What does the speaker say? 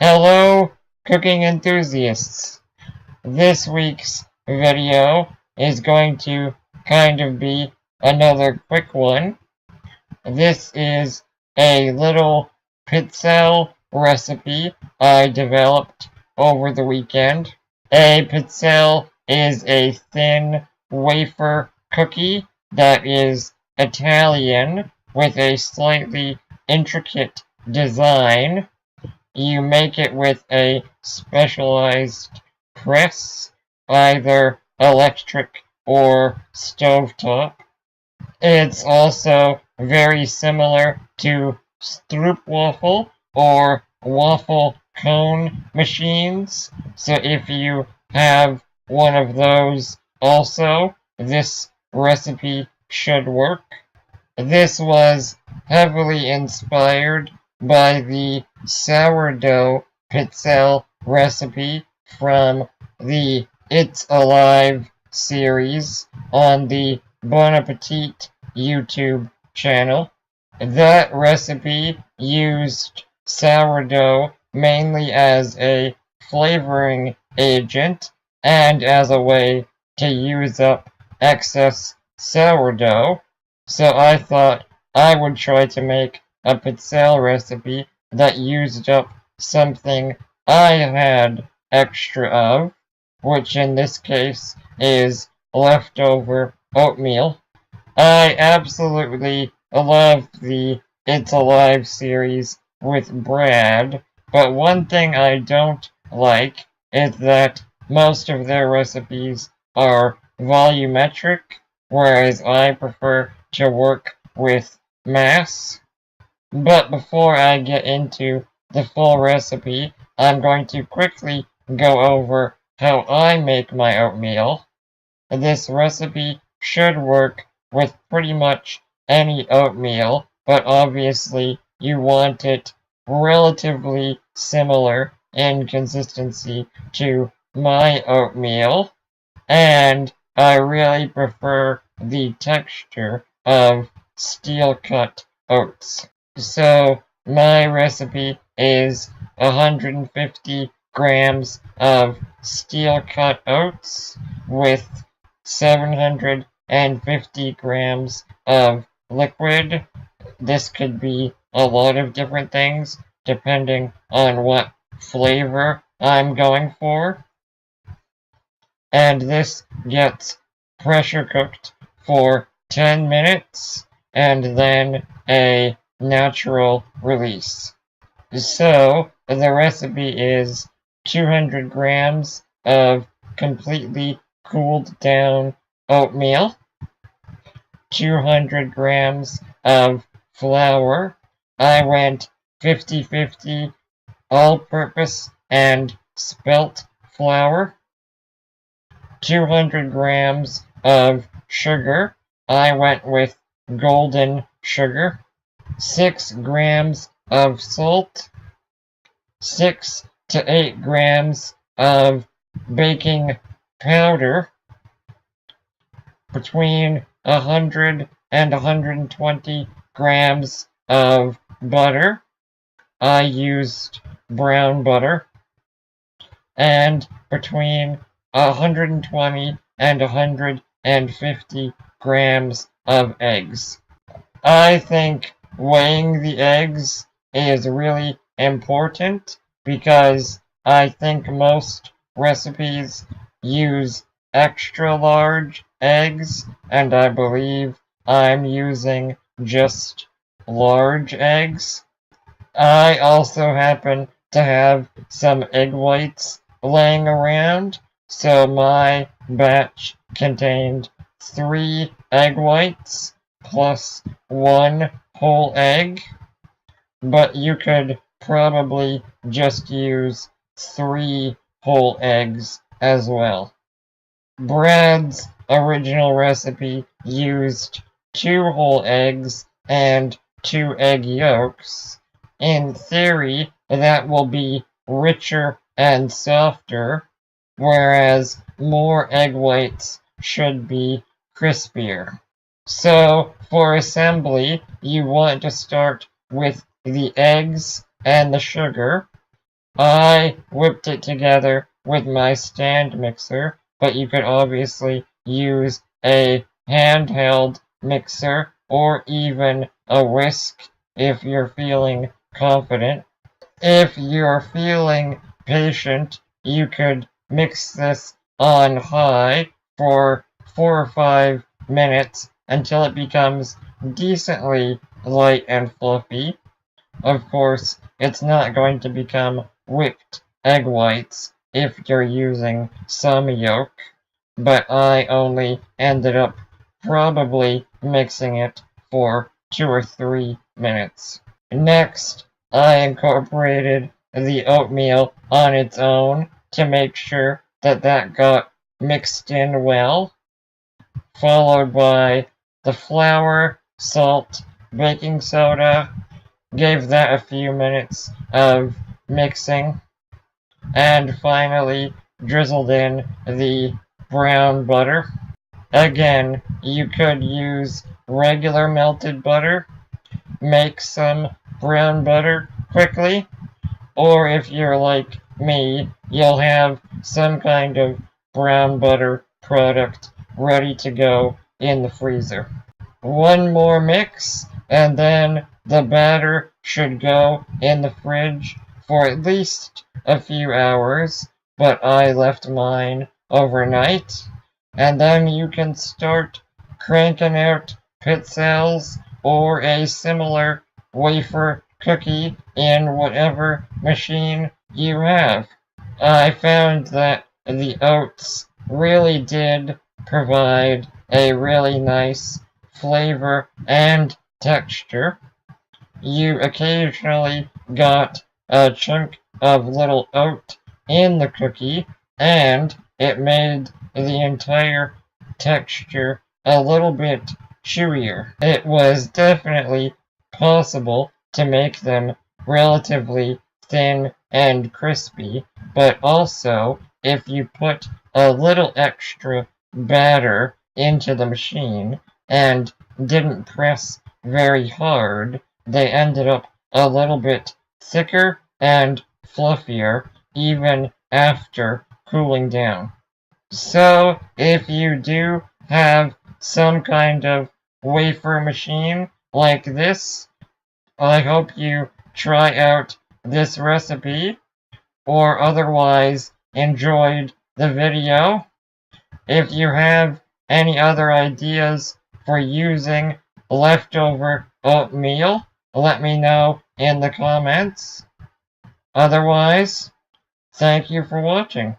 Hello, cooking enthusiasts. This week's video is going to kind of be another quick one. This is a little pizzelle recipe I developed over the weekend. A pizzelle is a thin wafer cookie that is Italian with a slightly intricate design. You make it with a specialized press, either electric or stovetop. It's also very similar to stroopwafel or waffle cone machines. So if you have one of those also, this recipe should work. This was heavily inspired by the sourdough pizzelle recipe from the It's Alive series on the Bon Appetit YouTube channel. That recipe used sourdough mainly as a flavoring agent and as a way to use up excess sourdough. So I thought I would try to make a pizzelle recipe that used up something I had extra of, which in this case is leftover oatmeal. I absolutely love the It's Alive series with Brad, but one thing I don't like is that most of their recipes are volumetric, whereas I prefer to work with mass. But before I get into the full recipe, I'm going to quickly go over how I make my oatmeal. This recipe should work with pretty much any oatmeal, but obviously you want it relatively similar in consistency to my oatmeal, and I really prefer the texture of steel-cut oats. So my recipe is 150 grams of steel-cut oats with 750 grams of liquid. This could be a lot of different things depending on what flavor I'm going for. And this gets pressure cooked for 10 minutes and then a natural release. So the recipe is 200 grams of completely cooled down oatmeal, 200 grams of flour. I went 50-50 all-purpose and spelt flour, 200 grams of sugar. I went with golden sugar, 6 grams of salt, 6 to 8 grams of baking powder, between 100 and 120 grams of butter. I used brown butter, and between 120 and 150 grams of eggs. I think weighing the eggs is really important because I think most recipes use extra large eggs, and I believe I'm using just large eggs. I also happen to have some egg whites laying around, so my batch contained 3 egg whites plus 1 whole egg, but you could probably just use 3 whole eggs as well. Brad's original recipe used 2 whole eggs and 2 egg yolks. In theory, that will be richer and softer, whereas more egg whites should be crispier. So, for assembly, you want to start with the eggs and the sugar. I whipped it together with my stand mixer, but you could obviously use a handheld mixer or even a whisk if you're feeling confident. If you're feeling patient, you could mix this on high for 4 or 5 minutes until it becomes decently light and fluffy. Of course, it's not going to become whipped egg whites if you're using some yolk, but I only ended up probably mixing it for 2 or 3 minutes. Next, I incorporated the oatmeal on its own to make sure that that got mixed in well, followed by the flour, salt, baking soda, gave that a few minutes of mixing, and finally drizzled in the brown butter. Again, you could use regular melted butter, make some brown butter quickly, or if you're like me, you'll have some kind of brown butter product ready to go in the freezer. One more mix, and then the batter should go in the fridge for at least a few hours, but I left mine overnight. And then you can start cranking out pizzelles or a similar wafer cookie in whatever machine you have. I found that the oats really did provide a really nice flavor and texture. You occasionally got a chunk of little oat in the cookie, and it made the entire texture a little bit chewier. It was definitely possible to make them relatively thin and crispy, but also if you put a little extra batter into the machine and didn't press very hard, they ended up a little bit thicker and fluffier even after cooling down. So if you do have some kind of wafer machine like this, I hope you try out this recipe or otherwise enjoyed the video. If you have any other ideas for using leftover oatmeal, let me know in the comments. Otherwise, thank you for watching.